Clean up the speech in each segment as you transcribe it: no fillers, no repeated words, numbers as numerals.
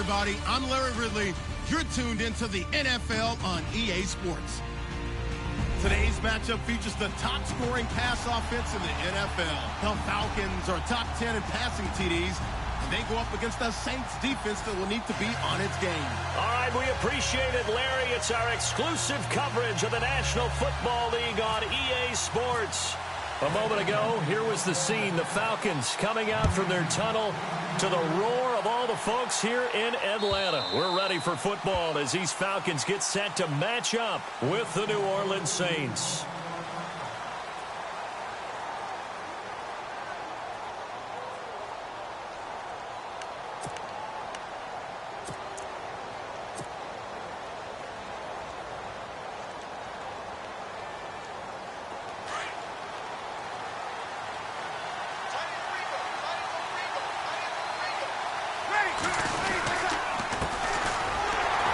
everybody. I'm Larry Ridley. You're tuned into the NFL on EA Sports. Today's matchup features the top-scoring pass offense in the NFL. The Falcons are top 10 in passing TDs, and they go up against the Saints defense that will need to be on its game. All right, we appreciate it, Larry. It's our exclusive coverage of the National Football League on EA Sports. A moment ago, here was the scene. The Falcons coming out from their tunnel to the roar of all the folks here in Atlanta. We're ready for football as these Falcons get set to match up with the New Orleans Saints.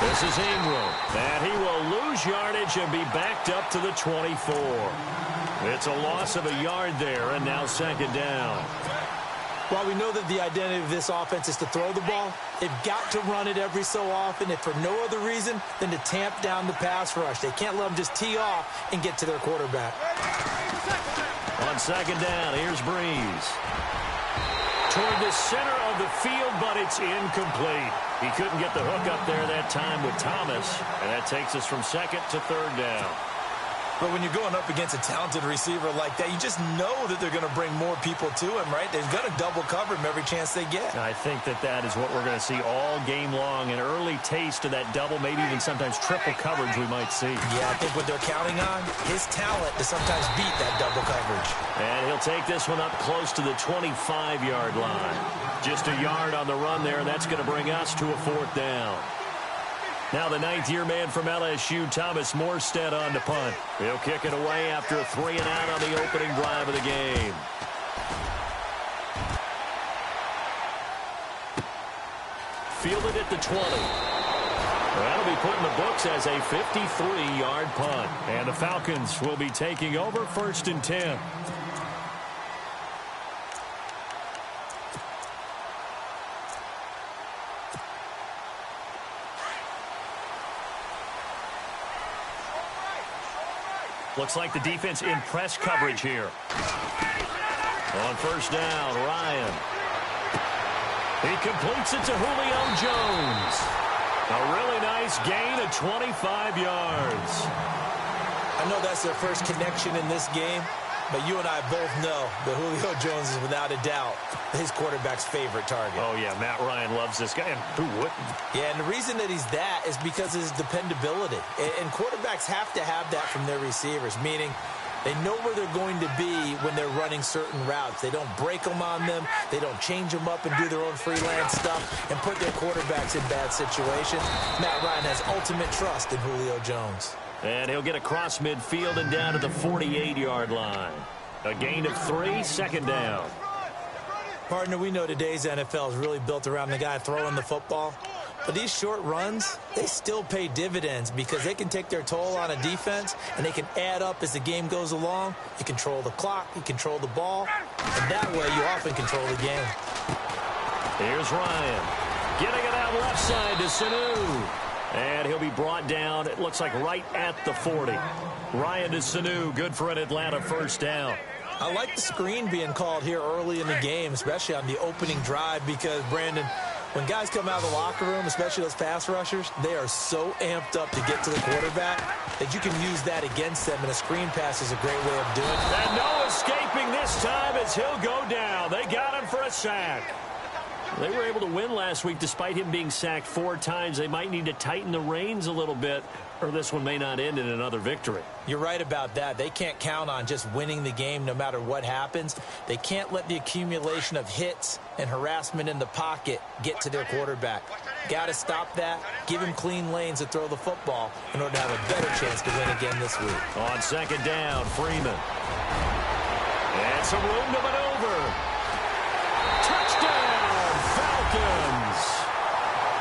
This is Ingram, and he will lose yardage and be backed up to the 24. It's a loss of a yard there, and now second down. While we know that the identity of this offense is to throw the ball, they've got to run it every so often, if for no other reason than to tamp down the pass rush. They can't let them just tee off and get to their quarterback. On second down, here's Breeze. Toward the center of the field, but it's incomplete. He couldn't get the hook up there that time with Thomas, and that takes us from second to third down. But when you're going up against a talented receiver like that, you just know that they're going to bring more people to him, right? They're going to double cover him every chance they get. I think that is what we're going to see all game long, an early taste of that double, maybe even sometimes triple coverage we might see. Yeah, I think what they're counting on, his talent to sometimes beat that double coverage. And he'll take this one up close to the 25-yard line. Just a yard on the run there, and that's going to bring us to a fourth down. Now the ninth-year man from LSU, Thomas Morstead, on to punt. He'll kick it away after a 3-and-out on the opening drive of the game. Fielded at the 20. That'll be put in the books as a 53-yard punt. And the Falcons will be taking over 1st and 10. Looks like the defense in press coverage here. On first down, Ryan. He completes it to Julio Jones. A really nice gain of 25 yards. I know that's their first connection in this game, but you and I both know that Julio Jones is without a doubt his quarterback's favorite target. Oh, yeah, Matt Ryan loves this guy, and who wouldn't? Yeah, and the reason that he's that is because of his dependability. And quarterbacks have to have that from their receivers, meaning they know where they're going to be when they're running certain routes. They don't break them on them. They don't change them up and do their own freelance stuff and put their quarterbacks in bad situations. Matt Ryan has ultimate trust in Julio Jones. And he'll get across midfield and down to the 48-yard line. A gain of 3, second down. Partner, we know today's NFL is really built around the guy throwing the football. But these short runs, they still pay dividends because they can take their toll on a defense and they can add up as the game goes along. You control the clock, you control the ball, and that way you often control the game. Here's Ryan. Getting it out left side to Sanu. And he'll be brought down, it looks like right at the 40. Ryan to Sanu, good for an Atlanta first down. I like the screen being called here early in the game, especially on the opening drive, because, Brandon, when guys come out of the locker room, especially those pass rushers, they are so amped up to get to the quarterback that you can use that against them, and a screen pass is a great way of doing it. And no escaping this time as he'll go down. They got him for a sack. They were able to win last week despite him being sacked 4 times. They might need to tighten the reins a little bit, or this one may not end in another victory. You're right about that. They can't count on just winning the game no matter what happens. They can't let the accumulation of hits and harassment in the pocket get to their quarterback. Got to stop that. Give him clean lanes to throw the football in order to have a better chance to win again this week. On second down, Freeman. And some room to maneuver. Touchdown, Falcons.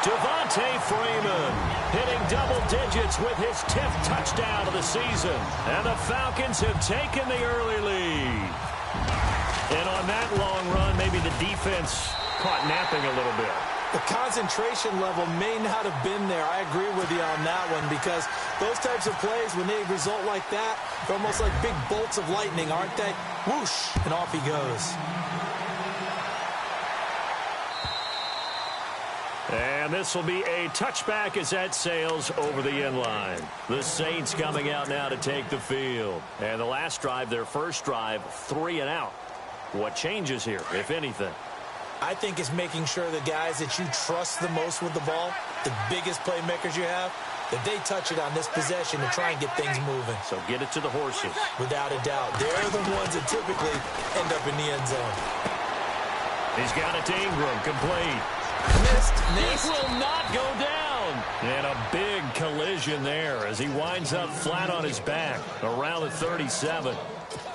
Devontae Freeman hitting double digits with his 10th touchdown of the season. And the Falcons have taken the early lead. And on that long run, maybe the defense caught napping a little bit. The concentration level may not have been there. I agree with you on that one because those types of plays, when they result like that, they're almost like big bolts of lightning, aren't they? Whoosh, and off he goes. And this will be a touchback as that sails over the end line. The Saints coming out now to take the field. And the last drive, their first drive, 3 and out. What changes here, if anything? I think it's making sure the guys that you trust the most with the ball, the biggest playmakers you have, that they touch it on this possession to try and get things moving. So get it to the horses. Without a doubt. They're the ones that typically end up in the end zone. He's got it to Ingram, complete. Missed. This will not go down. And a big collision there as he winds up flat on his back around the 37.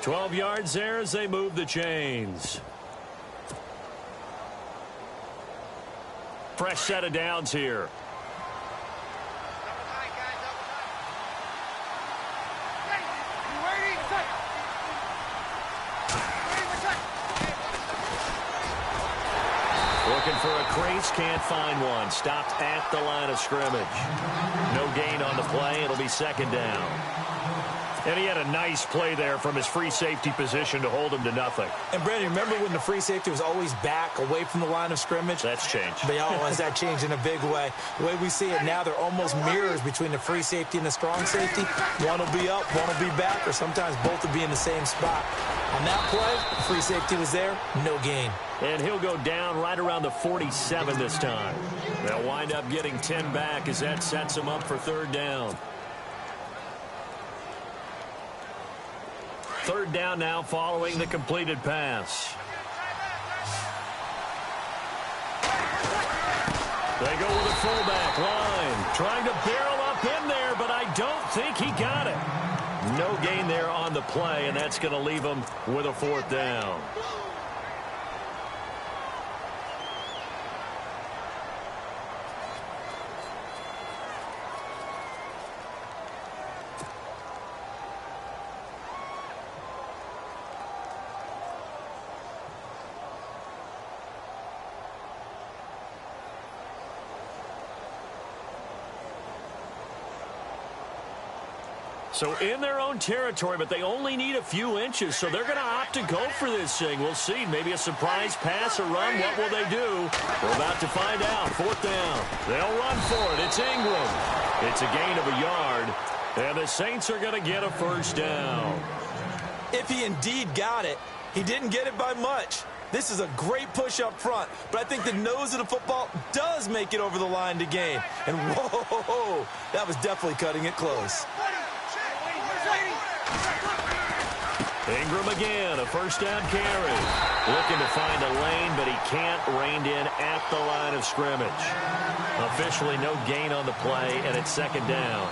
12 yards there as they move the chains. Fresh set of downs here. Looking for a crease, can't find one. Stopped at the line of scrimmage. No gain on the play. It'll be second down. And he had a nice play there from his free safety position to hold him to nothing. And, Brandon, remember when the free safety was always back away from the line of scrimmage? That's changed. But, has that changed in a big way? The way we see it now, they're almost mirrors between the free safety and the strong safety. One will be up, one will be back, or sometimes both will be in the same spot. On that play, the free safety was there, no gain. And he'll go down right around the 47 this time. They'll wind up getting 10 back as that sets him up for third down. Third down now following the completed pass. They go with a fullback line. Trying to barrel up in there, but I don't think he got it. No gain there on the play, and that's going to leave him with a fourth down. So in their own territory, but they only need a few inches, so they're going to opt to go for this thing. We'll see. Maybe a surprise pass or run. What will they do? We're about to find out. Fourth down. They'll run for it. It's Ingram. It's a gain of a yard, and the Saints are going to get a first down. If he indeed got it, he didn't get it by much. This is a great push up front, but I think the nose of the football does make it over the line to gain. And whoa, that was definitely cutting it close. Ingram again, a first down carry. Looking to find a lane, but he can't rein in at the line of scrimmage. Officially no gain on the play, and it's second down.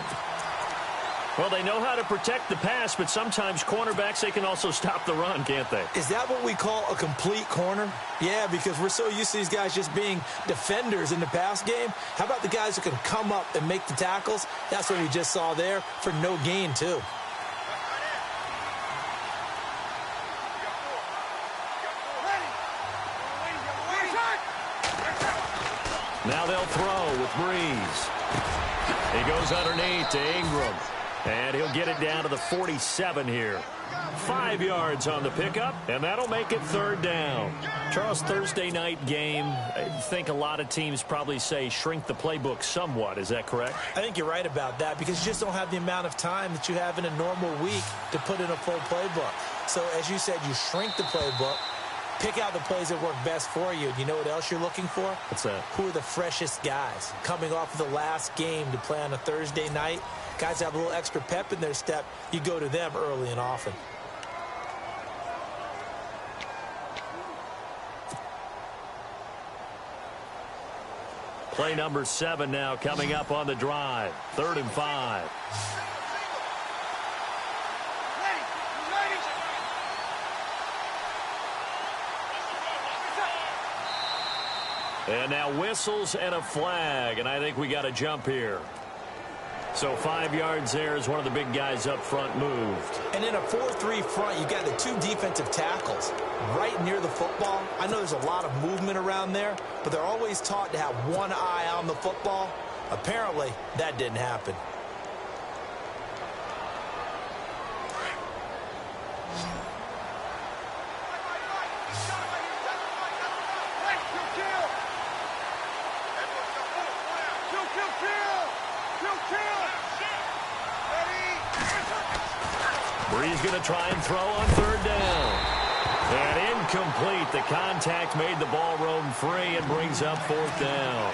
Well, they know how to protect the pass, but sometimes cornerbacks, they can also stop the run, can't they? Is that what we call a complete corner? Yeah, because we're so used to these guys just being defenders in the pass game. How about the guys who can come up and make the tackles? That's what we just saw there for no gain, too. Now they'll throw with Breeze. He goes underneath to Ingram. And he'll get it down to the 47 here. 5 yards on the pickup, and that'll make it third down. Charles, Thursday night game, I think a lot of teams probably say shrink the playbook somewhat. Is that correct? I think you're right about that because you just don't have the amount of time that you have in a normal week to put in a full playbook. So, as you said, you shrink the playbook. Pick out the plays that work best for you. You know what else you're looking for? What's that? Who are the freshest guys coming off of the last game to play on a Thursday night? Guys have a little extra pep in their step. You go to them early and often. Play number 7 now coming up on the drive. 3rd and 5. And now whistles and a flag, and I think we got a jump here. So 5 yards there as one of the big guys up front moved. And in a 4-3 front, you've got the 2 defensive tackles right near the football. I know there's a lot of movement around there, but they're always taught to have one eye on the football. Apparently, that didn't happen. Brees going to try and throw on 3rd down. And incomplete. The contact made the ball roam free and brings up 4th down.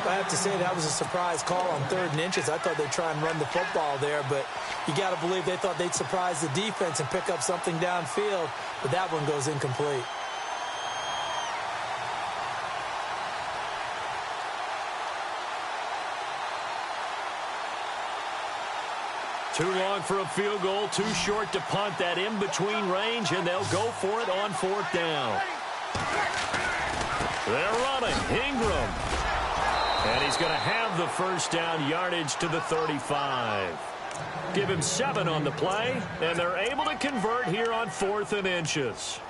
I have to say that was a surprise call on 3rd and inches. I thought they'd try and run the football there, but you got to believe they thought they'd surprise the defense and pick up something downfield, but that one goes incomplete. Too long for a field goal, too short to punt. That in-between range, and they'll go for it on 4th down. They're running. Ingram. And he's going to have the 1st down, yardage to the 35. Give him 7 on the play, and they're able to convert here on 4th and inches.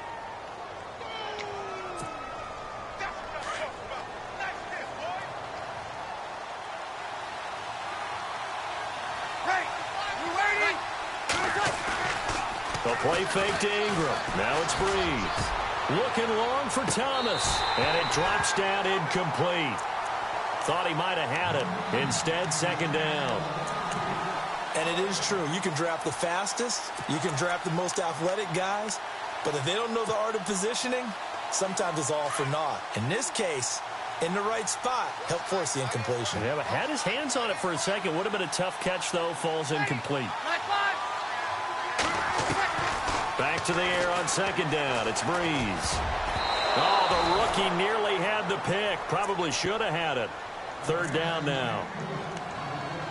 The play fake to Ingram. Now it's Brees. Looking long for Thomas. And it drops down incomplete. Thought he might have had it. Instead, 2nd down. And it is true. You can draft the fastest. You can draft the most athletic guys. But if they don't know the art of positioning, sometimes it's all for naught. In this case, in the right spot, helped force the incompletion. Yeah, but had his hands on it for a second. Would have been a tough catch, though. Falls incomplete. Back to the air on 2nd down. It's Brees. Oh, the rookie nearly had the pick. Probably should have had it. 3rd down now.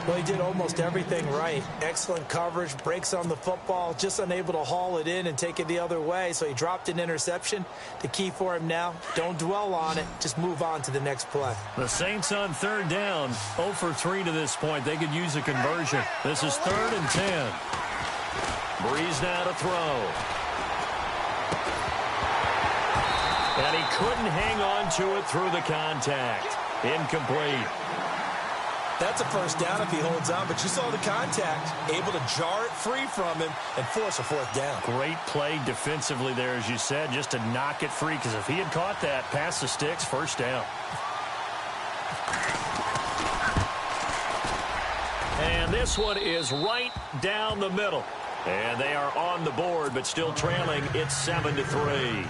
Well, he did almost everything right. Excellent coverage, breaks on the football, just unable to haul it in and take it the other way, so he dropped an interception. The key for him now, don't dwell on it, just move on to the next play. The Saints on 3rd down, 0 for 3 to this point. They could use a conversion. This is 3rd and 10. Brees now to throw. And he couldn't hang on to it through the contact. Incomplete. That's a 1st down if he holds on, but you saw the contact, able to jar it free from him and force a 4th down. Great play defensively there, as you said, just to knock it free, because if he had caught that, past the sticks, 1st down. And this one is right down the middle. And they are on the board, but still trailing. It's 7-3.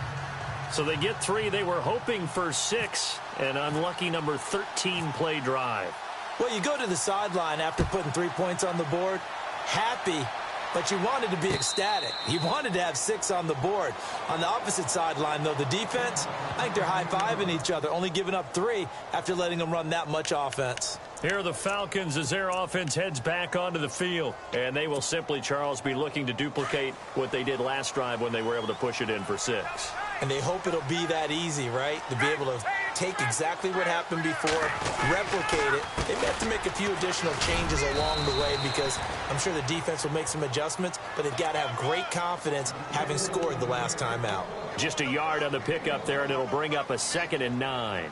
So they get 3. They were hoping for 6. An unlucky number 13 play drive. Well, you go to the sideline after putting 3 points on the board, happy, but you wanted to be ecstatic. You wanted to have 6 on the board. On the opposite sideline, though, the defense, I think they're high-fiving each other, only giving up 3 after letting them run that much offense. Here are the Falcons as their offense heads back onto the field. And they will simply, Charles, be looking to duplicate what they did last drive when they were able to push it in for 6. And they hope it'll be that easy, right? To be able to take exactly what happened before, replicate it. They may have to make a few additional changes along the way because I'm sure the defense will make some adjustments, but they've got to have great confidence having scored the last time out. Just a yard on the pickup there, and it'll bring up a 2nd and 9.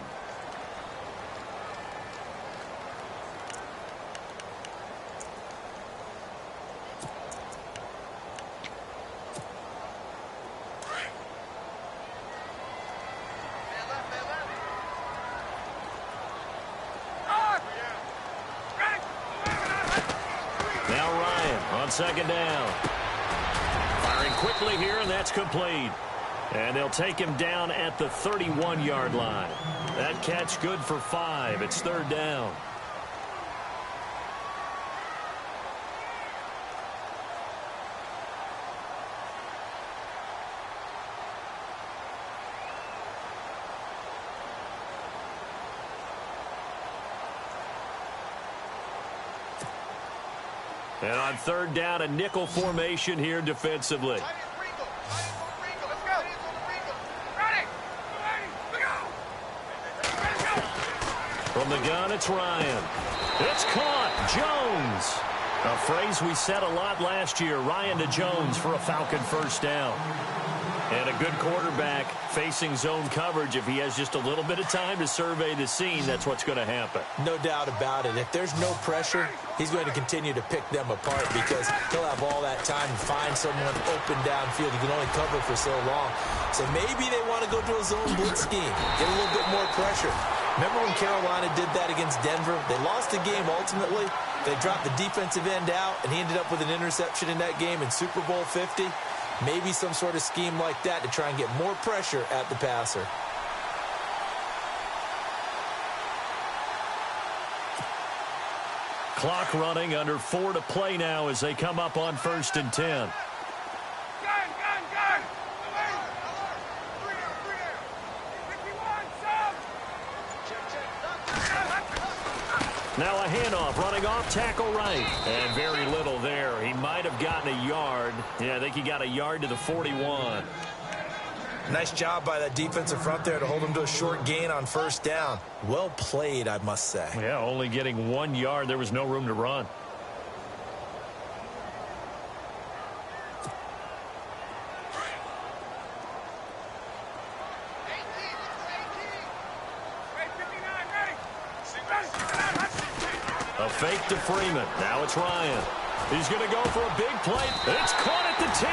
On 2nd down. Firing quickly here, and that's complete. And they'll take him down at the 31-yard line. That catch good for 5. It's 3rd down. And on 3rd down, a nickel formation here defensively. From the gun, it's Ryan. It's caught. Jones. A phrase we said a lot last year. Ryan to Jones for a Falcon first down. And a good quarterback facing zone coverage. If he has just a little bit of time to survey the scene, that's what's going to happen. No doubt about it. If there's no pressure, he's going to continue to pick them apart because he'll have all that time to find someone open downfield. He can only cover for so long. So maybe they want to go to a zone blitz scheme, get a little bit more pressure. Remember when Carolina did that against Denver? They lost the game ultimately. They dropped the defensive end out, and he ended up with an interception in that game in Super Bowl 50. Maybe some sort of scheme like that to try and get more pressure at the passer. Clock running, under 4 to play now as they come up on 1st and 10. Now a handoff, running off tackle right. And very little there. He might have gotten a yard. Yeah, I think he got a yard to the 41. Nice job by that defensive front there to hold him to a short gain on first down. Well played, I must say. Yeah, only getting 1 yard. There was no room to run. A fake to Freeman. Now it's Ryan. He's going to go for a big play. It's caught at the 10.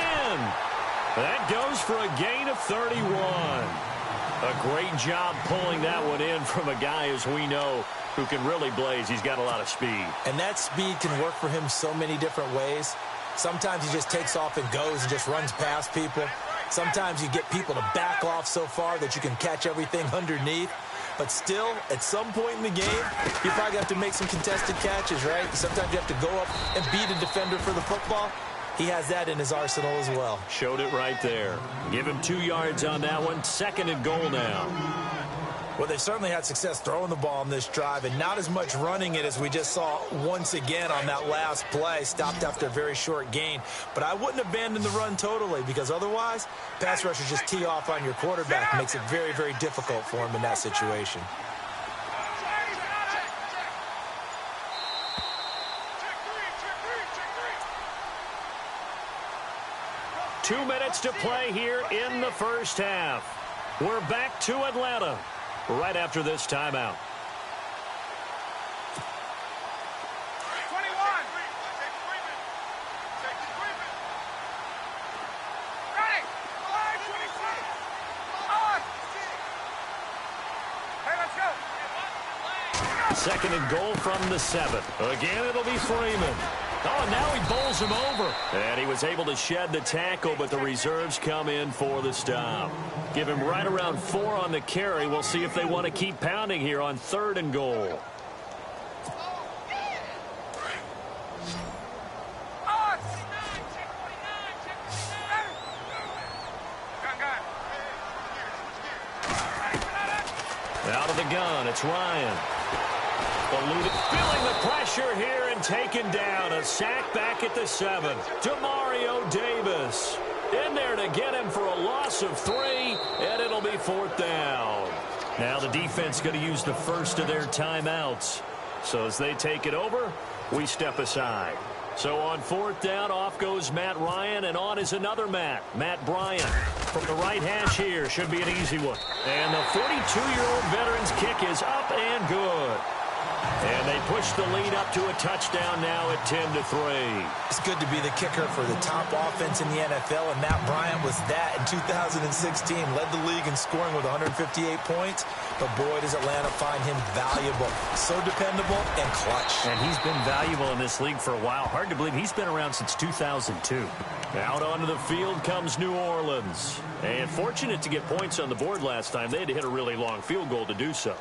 That goes for a gain of 31. A great job pulling that one in from a guy, as we know, who can really blaze. He's got a lot of speed. And that speed can work for him so many different ways. Sometimes he just takes off and goes and just runs past people. Sometimes you get people to back off so far that you can catch everything underneath. But still, at some point in the game, you probably have to make some contested catches, right? Sometimes you have to go up and beat a defender for the football. He has that in his arsenal as well. Showed it right there. Give him 2 yards on that one. 2nd and goal now. Well, they certainly had success throwing the ball in this drive, and not as much running it as we just saw once again on that last play. Stopped after a very short gain. But I wouldn't abandon the run totally, because otherwise, pass rushers just tee off on your quarterback. Makes it very, very difficult for him in that situation. Two minutes to play here in the first half. We're back to Atlanta right after this timeout. 21. Ready. 26. On. Hey, let's go. 2nd and goal from the 7. Again, it'll be Freeman. Oh, and now he bowls him over. And he was able to shed the tackle, but the reserves come in for the stop. Give him right around 4 on the carry. We'll see if they want to keep pounding here on 3rd and goal. Out of the gun, it's Ryan. Eluded, feeling the pressure here and taken down. A sack back at the 7. Demario Davis in there to get him for a loss of 3, and it'll be 4th down. Now the defense going to use the first of their timeouts. So as they take it over, we step aside. So on 4th down, off goes Matt Ryan, and on is another Matt Bryant. From the right hash here, should be an easy one. And the 42-year-old veteran's kick is up and good. And they push the lead up to a touchdown now at 10-3. It's good to be the kicker for the top offense in the NFL, and Matt Bryant was that in 2016. Led the league in scoring with 158 points, but boy, does Atlanta find him valuable. So dependable and clutch. And he's been valuable in this league for a while. Hard to believe he's been around since 2002. Out onto the field comes New Orleans. And fortunate to get points on the board last time. They had to hit a really long field goal to do so.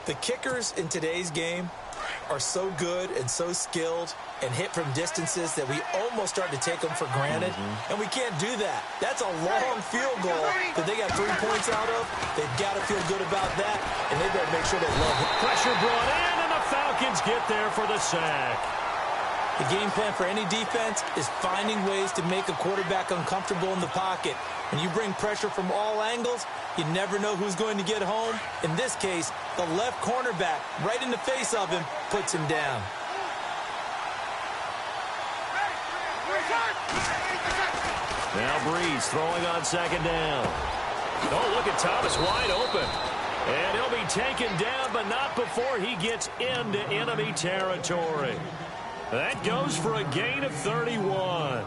The kickers in today's game are so good and so skilled and hit from distances that we almost start to take them for granted. And we can't do that. That's a long field goal that they got 3 points out of. They've got to feel good about that, and they better make sure they love it. Pressure brought in, and the Falcons get there for the sack. The game plan for any defense is finding ways to make a quarterback uncomfortable in the pocket. When you bring pressure from all angles, you never know who's going to get home. In this case, the left cornerback, right in the face of him, puts him down. Now Breeze throwing on second down. Oh, look at Thomas wide open. And he'll be taken down, but not before he gets into enemy territory. That goes for a gain of 31.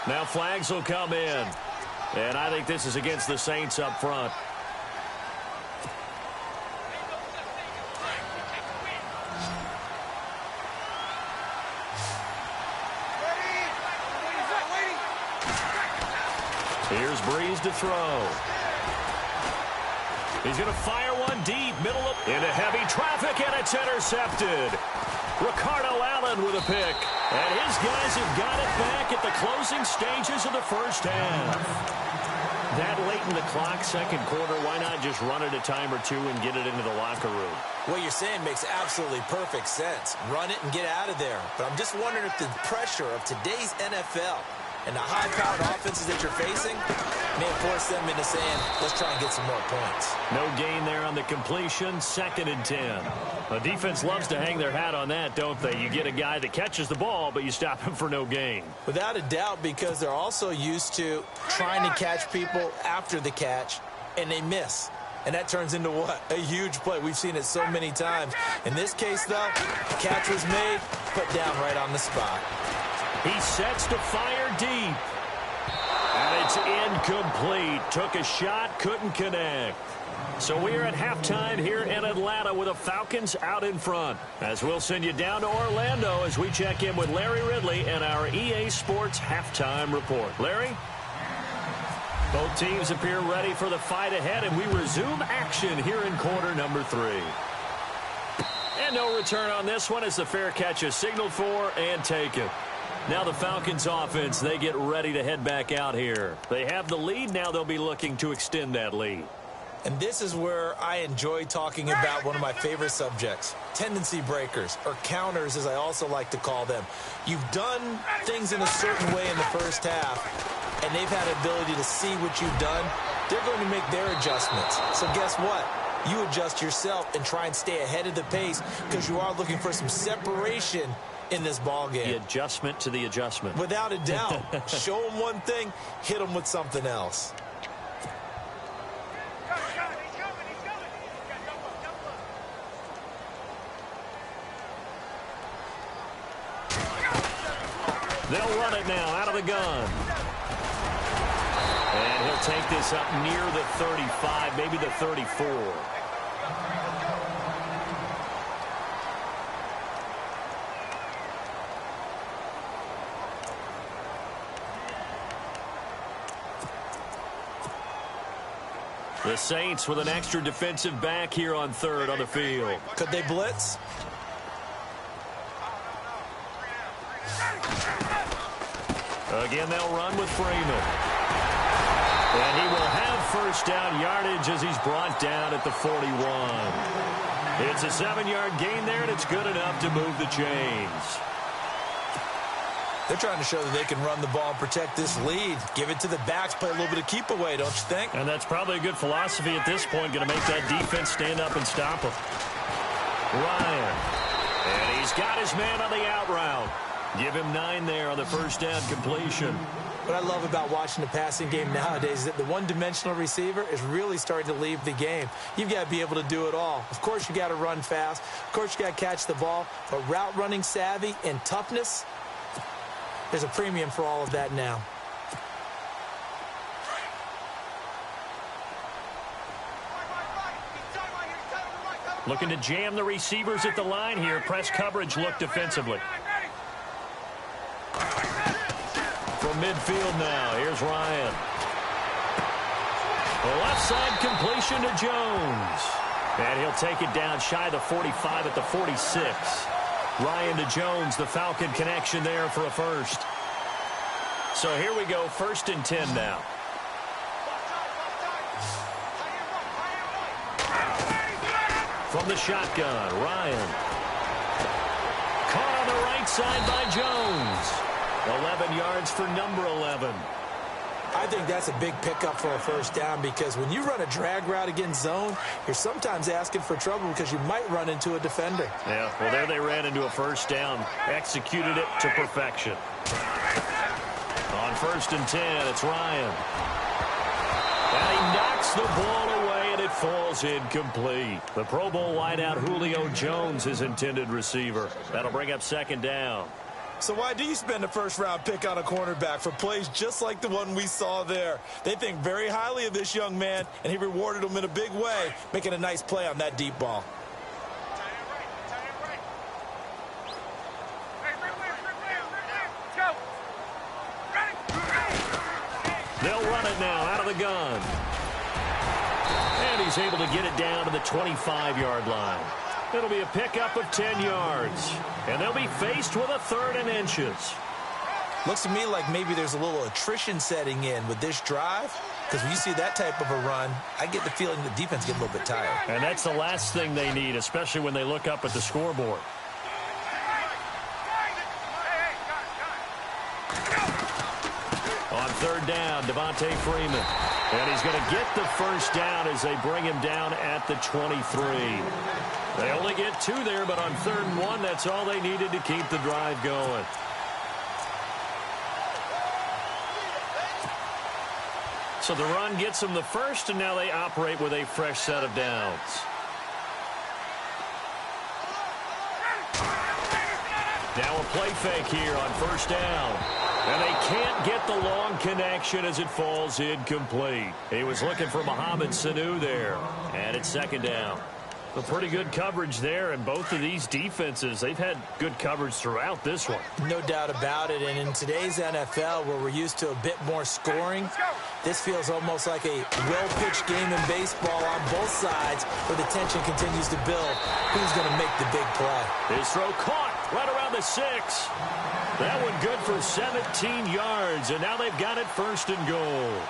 Now flags will come in. And I think this is against the Saints up front. Here's Breeze to throw. He's going to fire one deep, middle of into heavy traffic, and it's intercepted. Ricardo Allen with a pick. And his guys have got it back at the closing stages of the first half. That late in the clock, second quarter, why not just run it a time or two and get it into the locker room? What you're saying makes absolutely perfect sense. Run it and get out of there. But I'm just wondering if the pressure of today's NFL and the high-powered offenses that you're facing may force them into saying, let's try and get some more points. No gain there on the completion, 2nd and 10. The defense loves to hang their hat on that, don't they? You get a guy that catches the ball, but you stop him for no gain. Without a doubt, because they're also used to trying to catch people after the catch, and they miss. And that turns into what? A huge play. We've seen it so many times. In this case, though, the catch was made, put down right on the spot. He sets to fire deep. And it's incomplete. Took a shot, couldn't connect. So we're at halftime here in Atlanta with the Falcons out in front. As we'll send you down to Orlando as we check in with Larry Ridley and our EA Sports halftime report. Larry? Both teams appear ready for the fight ahead, and we resume action here in quarter number 3. And no return on this one as the fair catch is signaled for and taken. Now the Falcons offense, they get ready to head back out here. They have the lead. Now they'll be looking to extend that lead. And this is where I enjoy talking about one of my favorite subjects, tendency breakers, or counters as I also like to call them. You've done things in a certain way in the first half, and they've had the ability to see what you've done. They're going to make their adjustments. So guess what? You adjust yourself and try and stay ahead of the pace because you are looking for some separation in this ball game. The adjustment to the adjustment. Without a doubt. Show them one thing, hit them with something else. They'll run it now out of the gun. And he'll take this up near the 35, maybe the 34. The Saints with an extra defensive back here on third on the field. Could they blitz? Again, they'll run with Freeman. And he will have first down yardage as he's brought down at the 41. It's a 7-yard gain there, and it's good enough to move the chains. They're trying to show that they can run the ball and protect this lead. Give it to the backs, play a little bit of keep away, don't you think? And that's probably a good philosophy at this point, going to make that defense stand up and stop them. Ryan. And he's got his man on the out route. Give him 9 there on the first down completion. What I love about watching the passing game nowadays is that the one-dimensional receiver is really starting to leave the game. You've got to be able to do it all. Of course, you got to run fast. Of course, you got to catch the ball. But route running savvy and toughness, there's a premium for all of that now. Looking to jam the receivers at the line here. Press coverage look defensively. From midfield now, here's Ryan. The left side completion to Jones. And he'll take it down shy of the 45 at the 46. Ryan to Jones, the Falcon connection there for a first. So here we go, 1st and 10 now. From the shotgun, Ryan. Caught on the right side by Jones. 11 yards for number 11. I think that's a big pickup for a first down because when you run a drag route against zone, you're sometimes asking for trouble because you might run into a defender. Yeah, well, there they ran into a first down. Executed it to perfection. On 1st and 10, it's Ryan. And he knocks the ball away, and it falls incomplete. The Pro Bowl wideout Julio Jones, his intended receiver. That'll bring up 2nd down. So why do you spend a first-round pick on a cornerback for plays just like the one we saw there? They think very highly of this young man, and he rewarded him in a big way, making a nice play on that deep ball. They'll run it now out of the gun. And he's able to get it down to the 25-yard line. It'll be a pickup of 10 yards. And they'll be faced with a 3rd and inches. Looks to me like maybe there's a little attrition setting in with this drive. Because when you see that type of a run, I get the feeling the defense gets a little bit tired. And that's the last thing they need, especially when they look up at the scoreboard. On 3rd down, Devontae Freeman. And he's going to get the first down as they bring him down at the 23. They only get 2 there, but on 3rd and 1, that's all they needed to keep the drive going. So the run gets them the first, and now they operate with a fresh set of downs. Now a play fake here on 1st down. And they can't get the long connection as it falls incomplete. He was looking for Mohamed Sanu there. And it's 2nd down. A pretty good coverage there, and both of these defenses, they've had good coverage throughout this one. No doubt about it, and in today's NFL, where we're used to a bit more scoring, this feels almost like a well-pitched game in baseball on both sides, where the tension continues to build. Who's going to make the big play? His throw caught right around the 6. That one good for 17 yards, and now they've got it 1st and goal.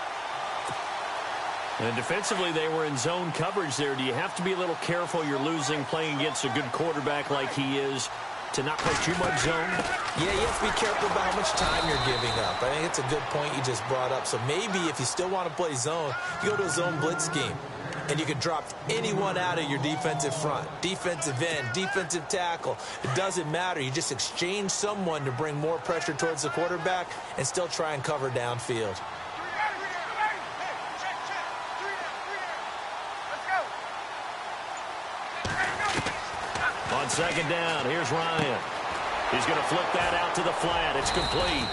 And defensively, they were in zone coverage there. Do you have to be a little careful? You're losing playing against a good quarterback like he is to not play too much zone? Yeah, you have to be careful about how much time you're giving up. I think it's a good point you just brought up. So maybe if you still want to play zone, you go to a zone blitz scheme. And you can drop anyone out of your defensive front, defensive end, defensive tackle. It doesn't matter. You just exchange someone to bring more pressure towards the quarterback and still try and cover downfield. On 2nd down, here's Ryan. He's going to flip that out to the flat. It's complete.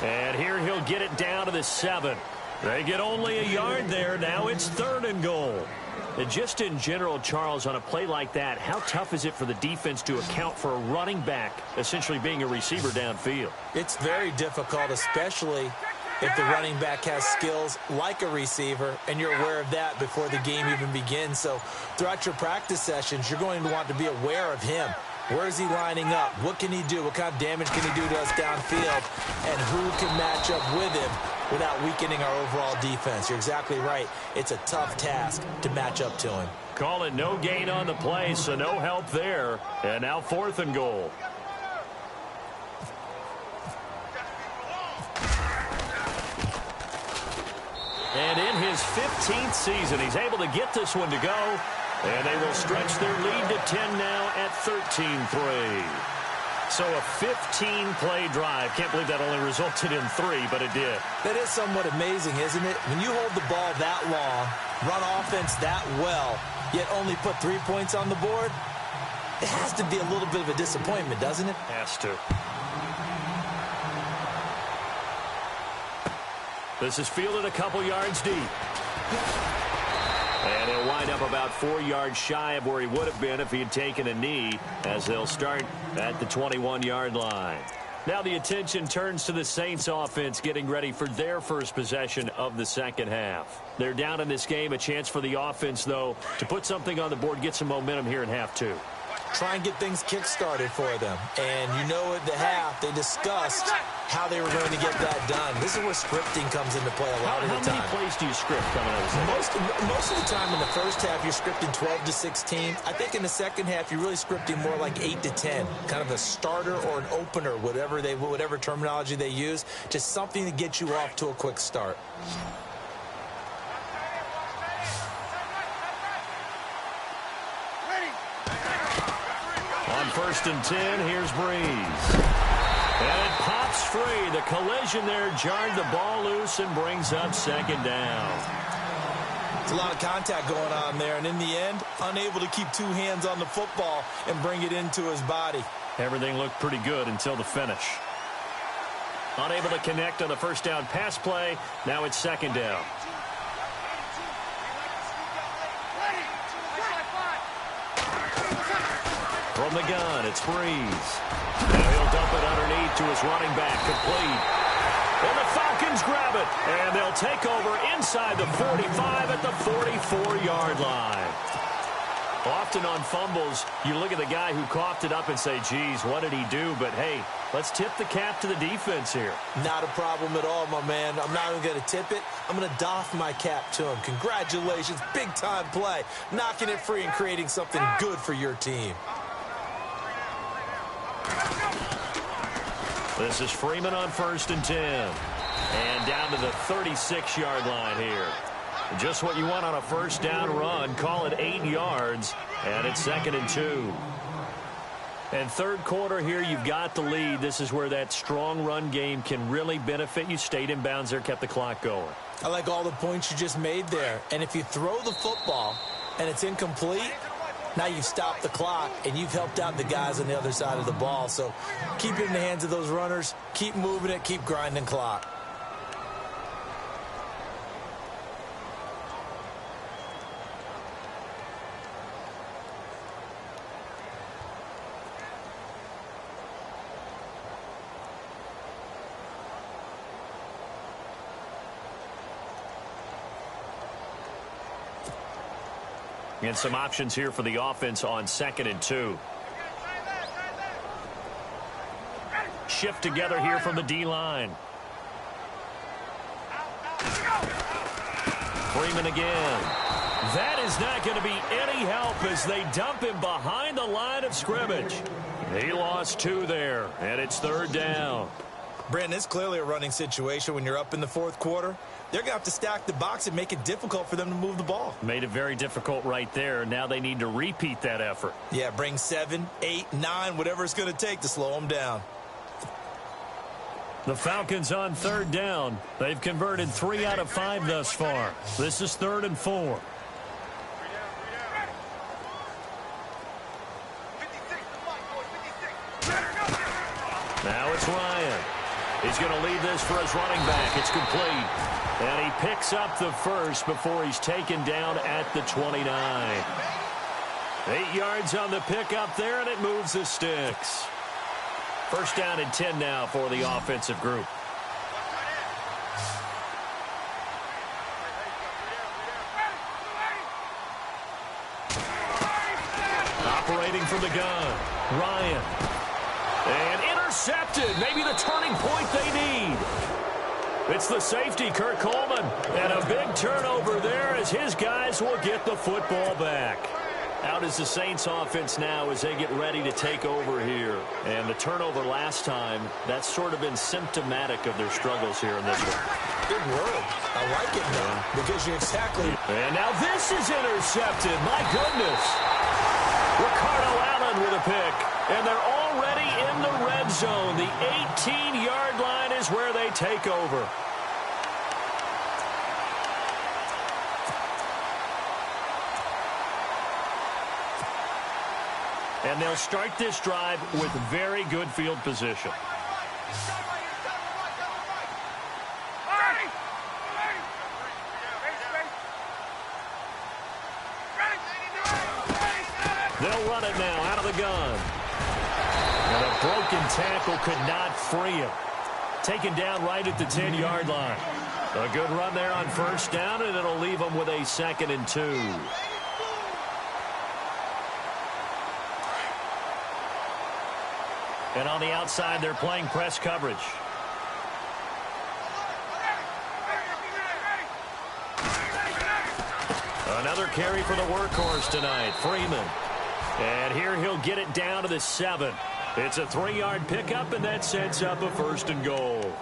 And here he'll get it down to the 7. They get only a yard there. Now it's 3rd and goal. And just in general, Charles, on a play like that, how tough is it for the defense to account for a running back essentially being a receiver downfield? It's very difficult, especially if the running back has skills like a receiver, and you're aware of that before the game even begins. So throughout your practice sessions, you're going to want to be aware of him. Where is he lining up? What can he do? What kind of damage can he do to us downfield? And who can match up with him without weakening our overall defense? You're exactly right. It's a tough task to match up to him. Call it no gain on the play, so no help there. And now 4th and goal. And in his 15th season, he's able to get this one to go. And they will stretch their lead to 10 now at 13-3. So a 15-play drive. Can't believe that only resulted in 3, but it did. That is somewhat amazing, isn't it? When you hold the ball that long, run offense that well, yet only put 3 points on the board, it has to be a little bit of a disappointment, doesn't it? Has to. This is fielded a couple yards deep. And he'll wind up about 4 yards shy of where he would have been if he had taken a knee, as they'll start at the 21-yard line. Now the attention turns to the Saints offense getting ready for their first possession of the second half. They're down in this game. A chance for the offense, though, to put something on the board, get some momentum here in half 2. try and get things kick-started for them. And you know at the half, they discussed how they were going to get that done. This is where scripting comes into play a lot of the time. How many plays do you script coming out of the second? Most of the time in the first half, you're scripting 12 to 16. I think in the second half, you're really scripting more like 8 to 10. Kind of a starter or an opener, whatever terminology they use. Just something to get you off to a quick start. On 1st and 10, here's Breeze. And it pops free. The collision there jarred the ball loose and brings up second down. It's a lot of contact going on there, and in the end, unable to keep two hands on the football and bring it into his body. Everything looked pretty good until the finish. Unable to connect on the first down pass play. Now it's second down. From the gun, it's Breeze. Now he'll dump it underneath to his running back, complete. And the Falcons grab it, and they'll take over inside the 45 at the 44-yard line. Often on fumbles, you look at the guy who coughed it up and say, geez, what did he do? But, hey, let's tip the cap to the defense here. Not a problem at all, my man. I'm not even going to tip it. I'm going to doff my cap to him. Congratulations, big-time play. Knocking it free and creating something good for your team. This is Freeman on 1st and 10. And down to the 36-yard line here. Just what you want on a first down run. Call it 8 yards. And it's 2nd and 2. And third quarter here, you've got the lead. This is where that strong run game can really benefit you. Stayed in bounds there, kept the clock going. I like all the points you just made there. And if you throw the football and it's incomplete, now you've stopped the clock and you've helped out the guys on the other side of the ball. So keep it in the hands of those runners. Keep moving it. Keep grinding clock. And some options here for the offense on 2nd and 2. Shift together here from the D-line. Freeman again. That is not going to be any help as they dump him behind the line of scrimmage. He lost 2 there, and it's 3rd down. Brandon, it's clearly a running situation when you're up in the 4th quarter. They're going to have to stack the box and make it difficult for them to move the ball. Made it very difficult right there. Now they need to repeat that effort. Yeah, bring 7, 8, 9, whatever it's going to take to slow them down. The Falcons on 3rd down. They've converted 3 out of 5 thus far. This is 3rd and 4. Now it's Ryan. He's going to leave this for his running back. It's complete. And he picks up the first before he's taken down at the 29. 8 yards on the pickup there, and it moves the sticks. First down and 10 now for the offensive group. Operating from the gun, Ryan. And intercepted. Maybe the turning point they need. It's the safety, Kurt Coleman. And a big turnover there as his guys will get the football back. Out is the Saints offense now as they get ready to take over here. And the turnover last time, that's sort of been symptomatic of their struggles here in this one. Good word. I like it now because you're exactly. And now this is intercepted. My goodness. Ricardo Allen with a pick. And they're already in the red zone. The 18-yard line is where they take over. And they'll start this drive with very good field position. They'll run it now out of the gun. And a broken tackle could not free him. Taken down right at the 10-yard line. A good run there on first down, and it'll leave them with a 2nd and 2. And on the outside, they're playing press coverage. Another carry for the workhorse tonight, Freeman. And here he'll get it down to the 7. It's a 3-yard pickup, and that sets up a 1st and goal.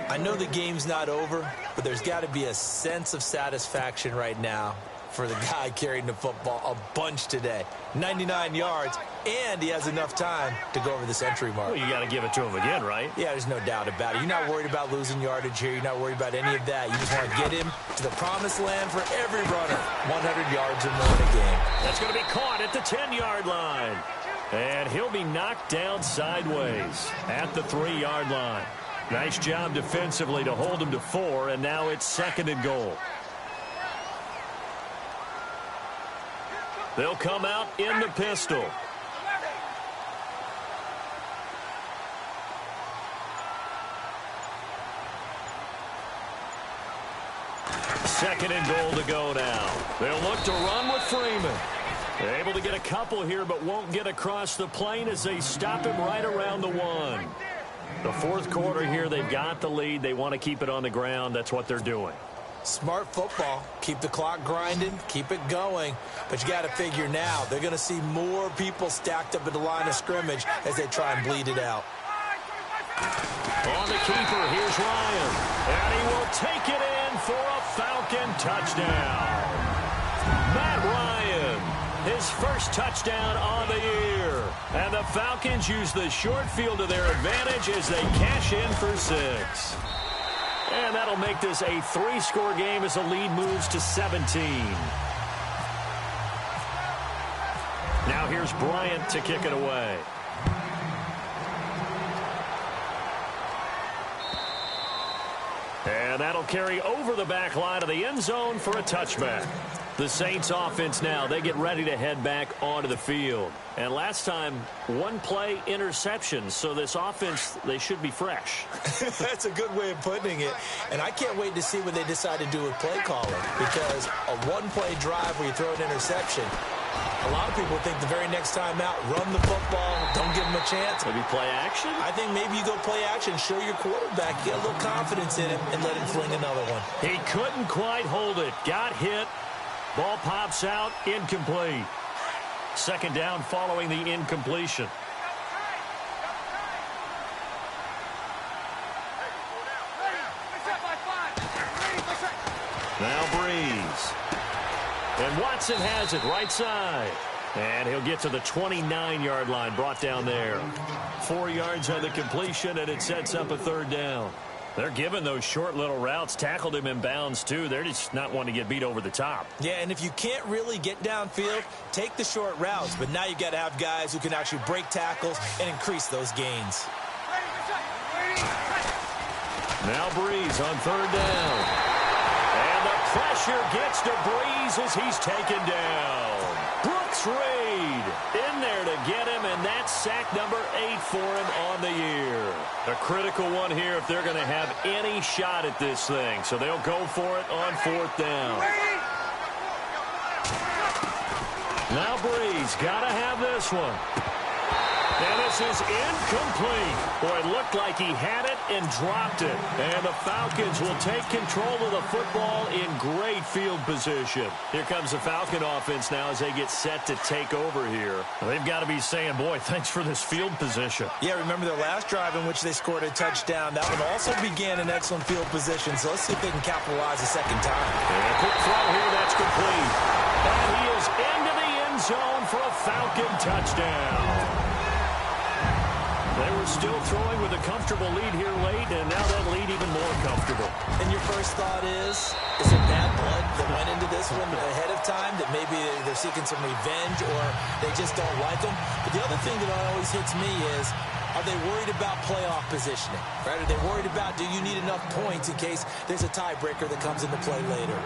I know the game's not over, but there's got to be a sense of satisfaction right now for the guy carrying the football a bunch today. 99 yards, and he has enough time to go over the century mark. Well, you got to give it to him again, right? Yeah, there's no doubt about it. You're not worried about losing yardage here. You're not worried about any of that. You just want to get him to the promised land for every runner. 100 yards or more in a game. That's going to be caught at the 10-yard line. And he'll be knocked down sideways at the 3-yard line. Nice job defensively to hold him to 4, and now it's 2nd and goal. They'll come out in the pistol. Second and goal to go now. They'll look to run with Freeman. They're able to get a couple here, but won't get across the plane as they stop him right around the 1. The 4th quarter here, they've got the lead. They want to keep it on the ground. That's what they're doing. Smart football. Keep the clock grinding. Keep it going. But you got to figure now, they're going to see more people stacked up at the line of scrimmage as they try and bleed it out. On the keeper, here's Ryan. And he will take it in for a Falcon touchdown. Matt Ryan, his first touchdown on the year. And the Falcons use the short field to their advantage as they cash in for 6. And that'll make this a 3-score game as the lead moves to 17. Now here's Bryant to kick it away. And that'll carry over the back line of the end zone for a touchback. The Saints offense now, they get ready to head back onto the field. And last time, 1-play interception. So this offense, they should be fresh. That's a good way of putting it. And I can't wait to see what they decide to do with play calling. Because a 1-play drive where you throw an interception, a lot of people think the very next time out, run the football, don't give them a chance. Maybe play action? I think maybe you go play action, show your quarterback, get a little confidence in him, and let him fling another one. He couldn't quite hold it. Got hit. Ball pops out, incomplete. 2nd down following the incompletion. Now Breeze. And Watson has it right side. And he'll get to the 29-yard line, brought down there. 4 yards on the completion, and it sets up a 3rd down. They're giving those short little routes, tackled him in bounds, too. They're just not wanting to get beat over the top. Yeah, and if you can't really get downfield, take the short routes. But now you've got to have guys who can actually break tackles and increase those gains. Now Breeze on 3rd down. And the pressure gets to Breeze as he's taken down. Brooks Reed in there to get him, and that's sack number 8 for him on the year. A critical one here if they're going to have any shot at this thing. So they'll go for it on 4th down. Now Breeze got to have this one. And this is incomplete. Boy, it looked like he had it and dropped it. And the Falcons will take control of the football in great field position. Here comes the Falcon offense now as they get set to take over here. They've got to be saying, boy, thanks for this field position. Yeah, remember their last drive in which they scored a touchdown. That one also began in excellent field position. So let's see if they can capitalize a second time. And a quick throw here, that's complete. And he is into the end zone for a Falcon touchdown. They were still throwing with a comfortable lead here late, and now that lead even more comfortable. And your first thought is it bad blood that went into this one ahead of time, that maybe they're seeking some revenge or they just don't like them? But the other thing that always hits me is, are they worried about playoff positioning? Right? Are they worried about, do you need enough points in case there's a tiebreaker that comes into play later?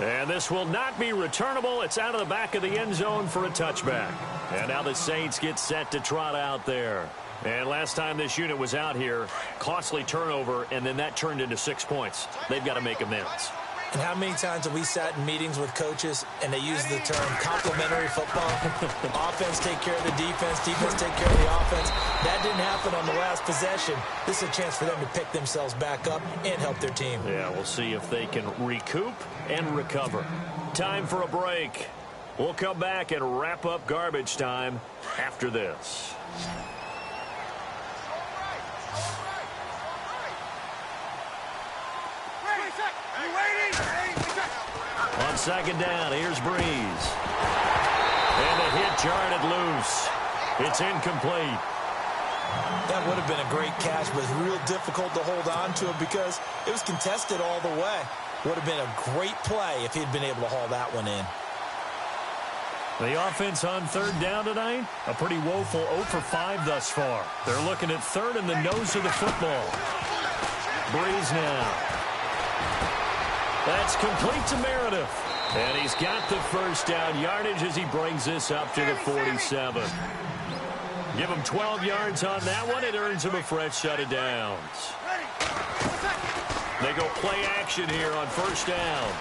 And this will not be returnable. It's out of the back of the end zone for a touchback. And now the Saints get set to trot out there. And last time this unit was out here, costly turnover, and then that turned into 6 points. They've got to make amends. And how many times have we sat in meetings with coaches and they use the term complementary football? Offense take care of the defense, defense take care of the offense. That didn't happen on the last possession. This is a chance for them to pick themselves back up and help their team. Yeah, we'll see if they can recoup and recover. Time for a break. We'll come back and wrap up garbage time after this. On second down, here's Breeze. And the hit jarred it loose. It's incomplete. That would have been a great catch, but it's real difficult to hold on to it because it was contested all the way. Would have been a great play if he'd been able to haul that one in. The offense on third down tonight, a pretty woeful 0 for 5 thus far. They're looking at third in the nose of the football. Breeze now. That's complete to Meredith. And he's got the first down yardage as he brings this up to the 47. Give him 12 yards on that one. It earns him a fresh set of downs. They go play action here on first down.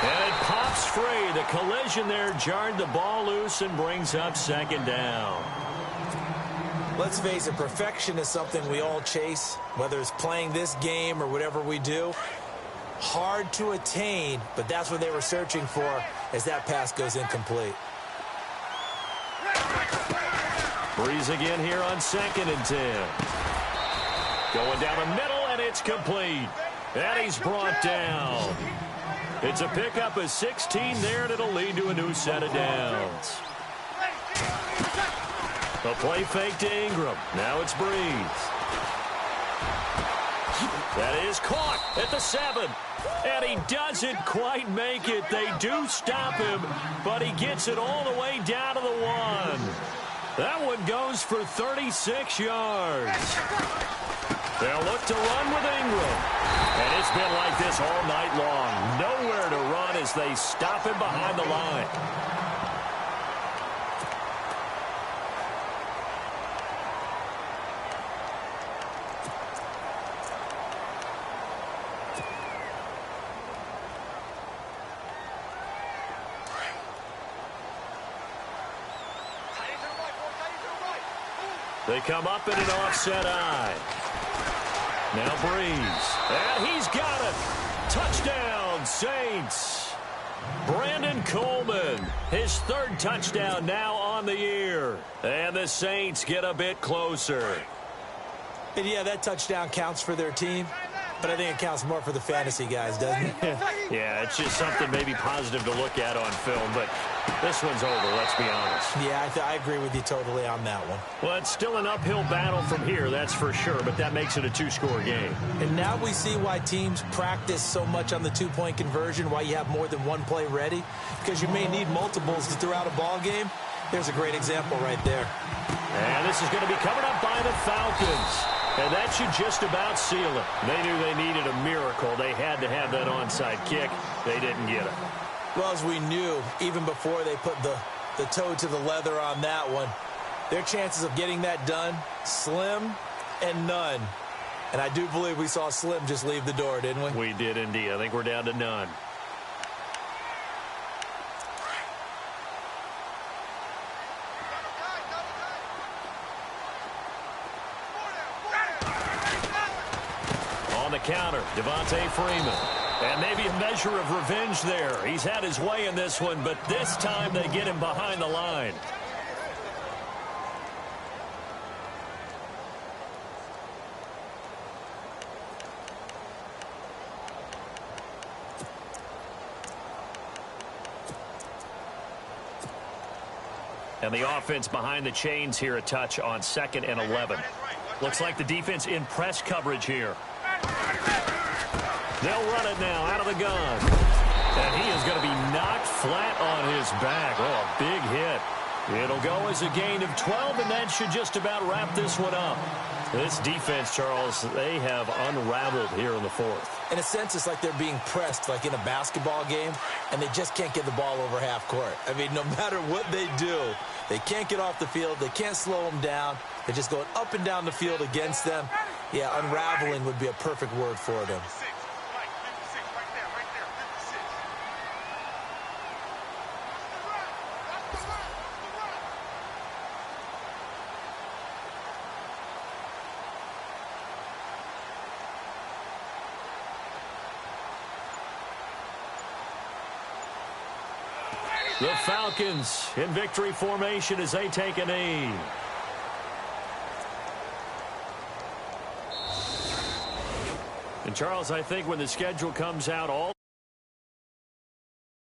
And it pops free. The collision there jarred the ball loose and brings up second down. Let's face it, perfection is something we all chase, whether it's playing this game or whatever we do. Hard to attain, but that's what they were searching for as that pass goes incomplete. Breeze again here on 2nd and 10. Going down the middle, and it's complete. And he's brought down. It's a pickup of 16 there, and it'll lead to a new set of downs. A play fake to Ingram. Now it's Breeze. That is caught at the 7. And he doesn't quite make it. They do stop him, but he gets it all the way down to the 1. That one goes for 36 yards. They'll look to run with Ingram. And it's been like this all night long. Nowhere to run as they stop him behind the line. They come up in an offset eye. Now Breeze. And he's got it. Touchdown, Saints. Brandon Coleman, his 3rd touchdown now on the year. And the Saints get a bit closer. And yeah, that touchdown counts for their team, but I think it counts more for the fantasy guys, doesn't it? Yeah, it's just something maybe positive to look at on film, but this one's over, let's be honest. Yeah, I agree with you totally on that one. Well, it's still an uphill battle from here, that's for sure, but that makes it a 2-score game. And now we see why teams practice so much on the 2-point conversion, why you have more than one play ready, because you may need multiples to throw out a ball game. There's a great example right there. And this is going to be covered up by the Falcons. And that should just about seal it. They knew they needed a miracle. They had to have that onside kick. They didn't get it. Well, as we knew, even before they put the toe to the leather on that one, their chances of getting that done, slim and none. And I do believe we saw Slim just leave the door, didn't we? We did indeed. I think we're down to none. On the counter, Devontae Freeman. And maybe a measure of revenge there. He's had his way in this one, but this time they get him behind the line. And the offense behind the chains here a touch on 2nd and 11. Looks like the defense in press coverage here. They'll run it now out of the gun. And he is going to be knocked flat on his back. Oh, a big hit. It'll go as a gain of 12, and that should just about wrap this one up. This defense, Charles, they have unraveled here in the 4th. In a sense, it's like they're being pressed like in a basketball game, and they just can't get the ball over half court. I mean, no matter what they do, they can't get off the field. They can't slow them down. They're just going up and down the field against them. Yeah, unraveling would be a perfect word for them. 56, right there, 56. The Falcons in victory formation as they take a knee. And Charles, I think when the schedule comes out, all